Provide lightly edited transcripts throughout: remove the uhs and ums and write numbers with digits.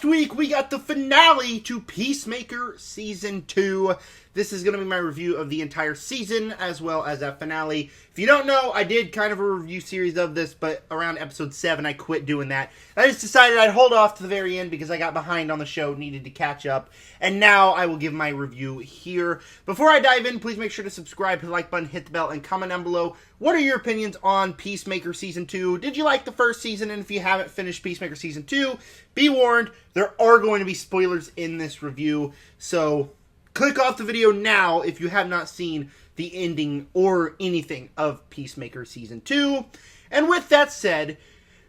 Last week, we got the finale to Peacemaker Season 2. This is going to be my review of the entire season, as well as that finale. If you don't know, I did kind of a review series of this, but around episode 7, I quit doing that. I just decided I'd hold off to the very end because I got behind on the show, needed to catch up, and now I will give my review here. Before I dive in, please make sure to subscribe, hit the like button, hit the bell, and comment down below. What are your opinions on Peacemaker Season 2? Did you like the first season? And if you haven't finished Peacemaker Season 2, be warned, there are going to be spoilers in this review, so click off the video now if you have not seen the ending or anything of Peacemaker Season 2. And with that said,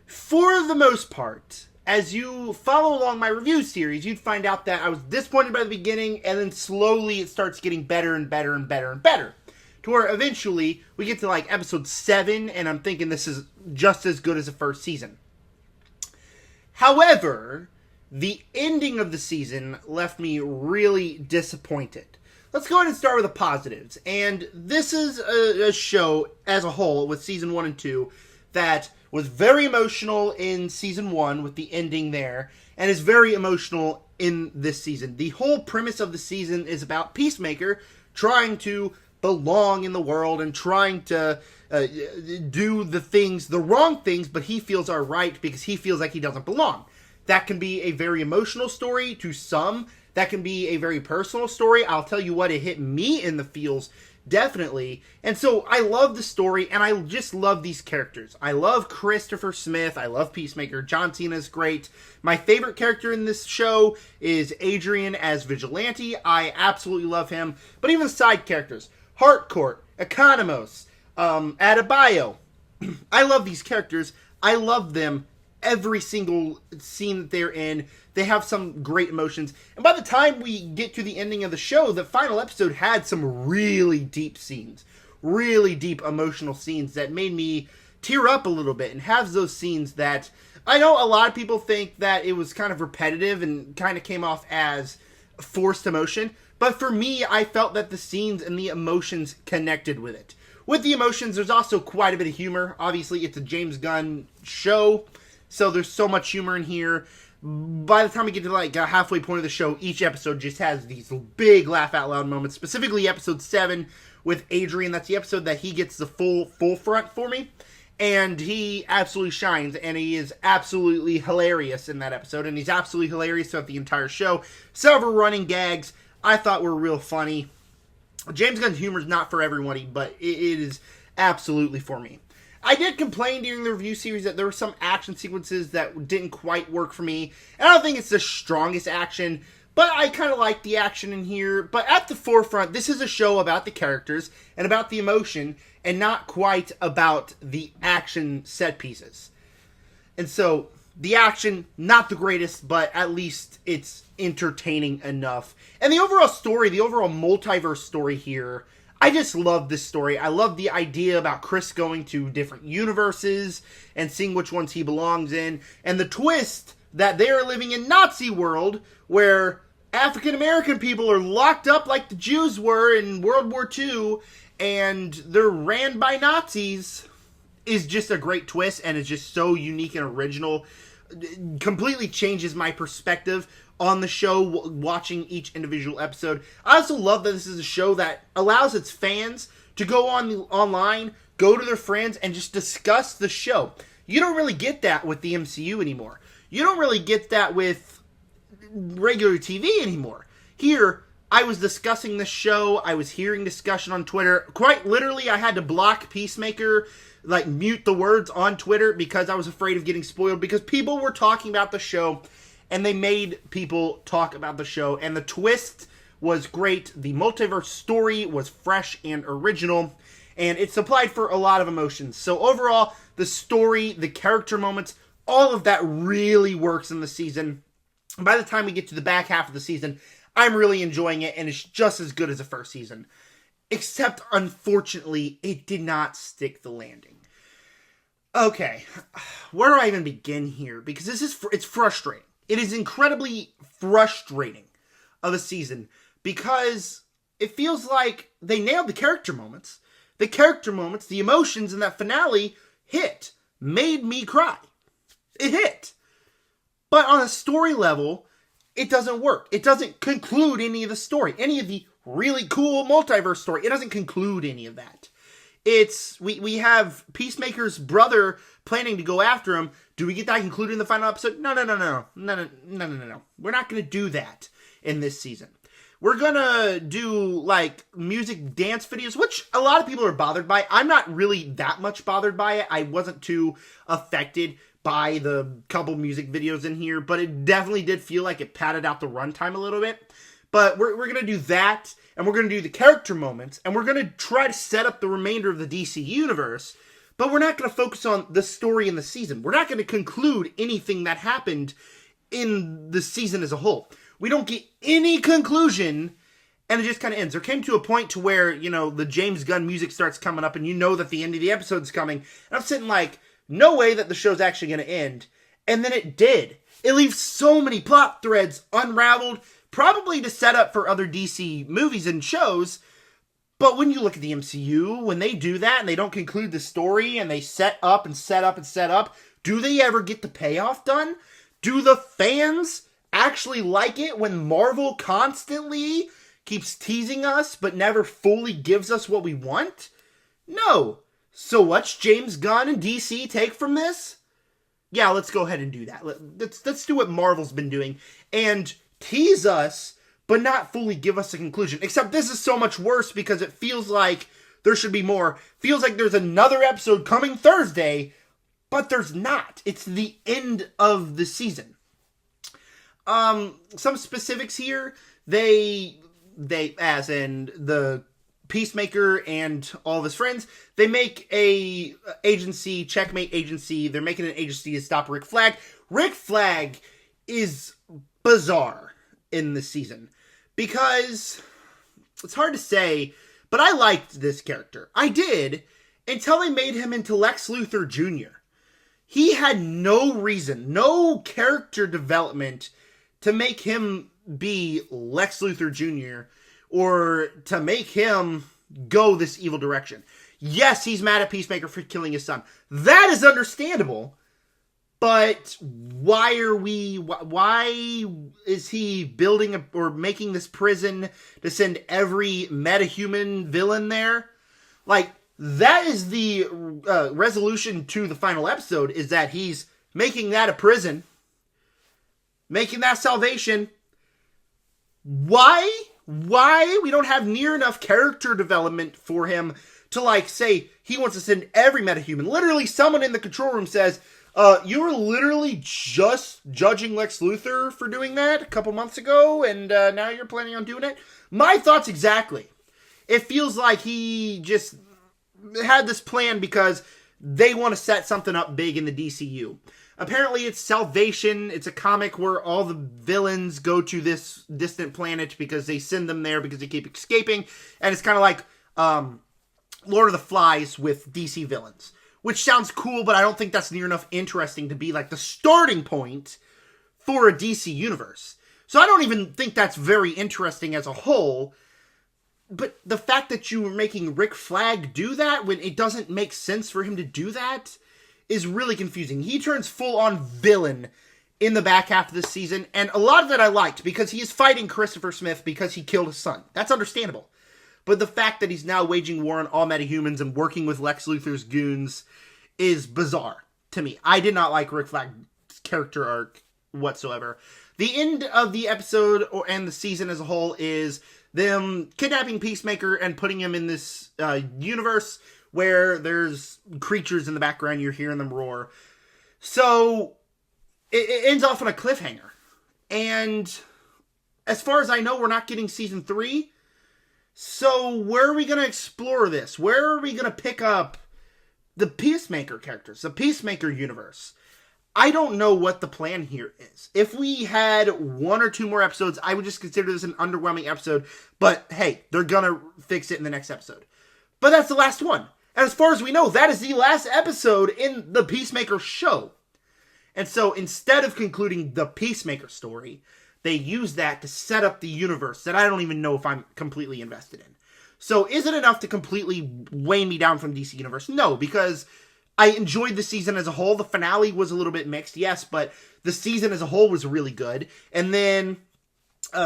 for the most part, as you follow along my review series, you'd find out that I was disappointed by the beginning, and then slowly it starts getting better and better and better and better. To where eventually we get to like episode 7, and I'm thinking this is just as good as the first season. However, the ending of the season left me really disappointed. Let's go ahead and start with the positives. And this is a show as a whole with season 1 and 2 that was very emotional in season 1 with the ending there, and is very emotional in this season. The whole premise of the season is about Peacemaker trying to belong in the world and trying to do the wrong things, but he feels are right because he feels like he doesn't belong. That can be a very emotional story to some. That can be a very personal story. I'll tell you what, it hit me in the feels, definitely. And so I love the story, and I just love these characters. I love Christopher Smith. I love Peacemaker. John Cena is great. My favorite character in this show is Adrian as Vigilante. I absolutely love him. But even the side characters, Harcourt, Economos, Adebayo. I love these characters. I love them. Every single scene that they're in, they have some great emotions. And by the time we get to the ending of the show, the final episode had some really deep scenes. Really deep emotional scenes that made me tear up a little bit. And have those scenes that, I know a lot of people think that it was kind of repetitive and kind of came off as forced emotion. But for me, I felt that the scenes and the emotions connected with it. With the emotions, there's also quite a bit of humor. Obviously, it's a James Gunn show, so there's so much humor in here. By the time we get to like a halfway point of the show, each episode just has these big laugh-out-loud moments. Specifically, episode 7 with Adrian. That's the episode that he gets the full front for me. And he absolutely shines, and he is absolutely hilarious in that episode. And he's absolutely hilarious throughout the entire show. Several running gags I thought were real funny. James Gunn's humor is not for everybody, but it is absolutely for me. I did complain during the review series that there were some action sequences that didn't quite work for me. And I don't think it's the strongest action, but I kind of like the action in here. But at the forefront, this is a show about the characters and about the emotion, and not quite about the action set pieces. And so, the action, not the greatest, but at least it's entertaining enough. And the overall story, the overall multiverse story here, I just love this story. I love the idea about Chris going to different universes and seeing which ones he belongs in. And the twist that they are living in Nazi world where African American people are locked up like the Jews were in World War II and they're ran by Nazis is just a great twist, and it's just so unique and original. It completely changes my perspective on the show, watching each individual episode. I also love that this is a show that allows its fans to go online, go to their friends, and just discuss the show. You don't really get that with the MCU anymore. You don't really get that with regular TV anymore. Here, I was discussing the show, I was hearing discussion on Twitter. Quite literally, I had to block Peacemaker, like mute the words on Twitter because I was afraid of getting spoiled, because people were talking about the show and they made people talk about the show, and the twist was great. The multiverse story was fresh and original, and it supplied for a lot of emotions. So overall, the story, the character moments, all of that really works in the season. By the time we get to the back half of the season, I'm really enjoying it, and it's just as good as the first season. Except, unfortunately, it did not stick the landing. Okay, where do I even begin here? Because it's frustrating. It is incredibly frustrating of a season because it feels like they nailed the character moments. The character moments, the emotions in that finale hit, made me cry. It hit. But on a story level, it doesn't work. It doesn't conclude any of the story. Any of the really cool multiverse story. It doesn't conclude any of that. We have Peacemaker's brother planning to go after him. Do we get that concluded in the final episode? No. We're not going to do that in this season. We're going to do, like, music dance videos, which a lot of people are bothered by. I'm not really that much bothered by it. I wasn't too affected by the couple music videos in here, but it definitely did feel like it padded out the runtime a little bit. But we're going to do that, and we're going to do the character moments, and we're going to try to set up the remainder of the DC universe, but we're not going to focus on the story in the season. We're not going to conclude anything that happened in the season as a whole. We don't get any conclusion, and it just kind of ends. There came to a point to where, the James Gunn music starts coming up, and you know that the end of the episode's coming, and I'm sitting like, no way that the show's actually going to end. And then it did. It leaves so many plot threads unraveled, probably to set up for other DC movies and shows. But when you look at the MCU, when they do that and they don't conclude the story and they set up and set up and set up, do they ever get the payoff done? Do the fans actually like it when Marvel constantly keeps teasing us but never fully gives us what we want? No. So what's James Gunn and DC take from this? Yeah, let's go ahead and do that. Let's do what Marvel's been doing and tease us, but not fully give us a conclusion. Except this is so much worse because it feels like there should be more. Feels like there's another episode coming Thursday, but there's not. It's the end of the season. Some specifics here. They, as in the Peacemaker and all of his friends, they make a agency, Checkmate Agency. They're making an agency to stop Rick Flag. Rick Flag is bizarre in this season because it's hard to say, but I liked this character. I did until they made him into Lex Luthor Jr. He had no reason, no character development to make him be Lex Luthor Jr. or to make him go this evil direction. Yes, he's mad at Peacemaker for killing his son. That is understandable. But why is he building or making this prison to send every metahuman villain there? Like, that is the resolution to the final episode, is that he's making that a prison, making that salvation. Why we don't have near enough character development for him to, like, say he wants to send every metahuman. Literally, someone in the control room says, you were literally just judging Lex Luthor for doing that a couple months ago, and now you're planning on doing it? My thoughts exactly. It feels like he just had this plan because they want to set something up big in the DCU. Apparently it's Salvation. It's a comic where all the villains go to this distant planet because they send them there because they keep escaping. And it's kind of like Lord of the Flies with DC villains. Which sounds cool, but I don't think that's near enough interesting to be like the starting point for a DC universe. So I don't even think that's very interesting as a whole. But the fact that you were making Rick Flag do that when it doesn't make sense for him to do that is really confusing. He turns full-on villain in the back half of this season, and a lot of that I liked because he is fighting Christopher Smith because he killed his son. That's understandable. But the fact that he's now waging war on all metahumans and working with Lex Luthor's goons is bizarre to me. I did not like Rick Flag's character arc whatsoever. The end of the episode and the season as a whole is them kidnapping Peacemaker and putting him in this universe where there's creatures in the background. You're hearing them roar. So it ends off on a cliffhanger. And as far as I know, we're not getting season 3. So where are we going to explore this? Where are we going to pick up the Peacemaker characters, the Peacemaker universe? I don't know what the plan here is. If we had 1 or 2 more episodes, I would just consider this an underwhelming episode. But hey, they're going to fix it in the next episode. But that's the last one. And as far as we know, that is the last episode in the Peacemaker show. And so instead of concluding the Peacemaker story, they use that to set up the universe that I don't even know if I'm completely invested in. So is it enough to completely weigh me down from DC Universe? No, because I enjoyed the season as a whole. The finale was a little bit mixed, yes, but the season as a whole was really good. And then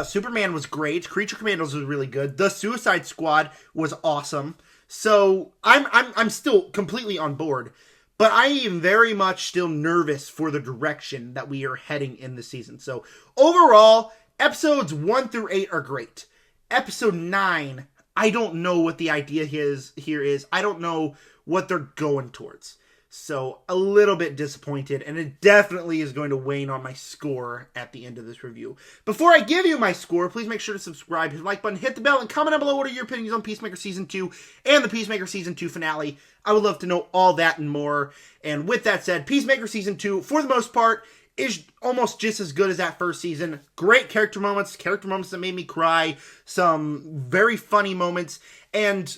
Superman was great. Creature Commandos was really good. The Suicide Squad was awesome. So I'm still completely on board. But I am very much still nervous for the direction that we are heading in the season. So overall, episodes 1 through 8 are great. Episode 9, I don't know what the idea here is. I don't know what they're going towards. So a little bit disappointed, and it definitely is going to wane on my score at the end of this review. Before I give you my score, please make sure to subscribe, hit the like button, hit the bell, and comment down below what are your opinions on Peacemaker Season 2 and the Peacemaker Season 2 finale. I would love to know all that and more. And with that said, Peacemaker Season 2, for the most part, is almost just as good as that first season. Great character moments that made me cry, some very funny moments, and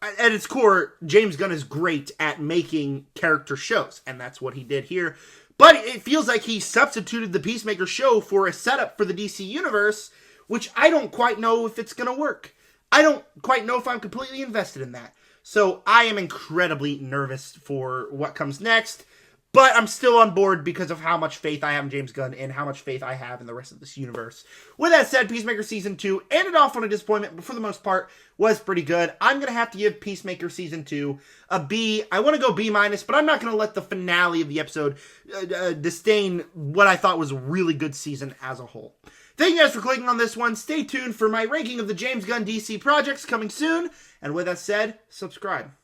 at its core, James Gunn is great at making character shows, and that's what he did here. But it feels like he substituted the Peacemaker show for a setup for the DC Universe, which I don't quite know if it's going to work. I don't quite know if I'm completely invested in that. So I am incredibly nervous for what comes next, but I'm still on board because of how much faith I have in James Gunn and how much faith I have in the rest of this universe. With that said, Peacemaker Season 2 ended off on a disappointment, but for the most part was pretty good. I'm going to have to give Peacemaker Season 2 a B. I want to go B-, but I'm not going to let the finale of the episode disdain what I thought was a really good season as a whole. Thank you guys for clicking on this one. Stay tuned for my ranking of the James Gunn DC projects coming soon. And with that said, subscribe.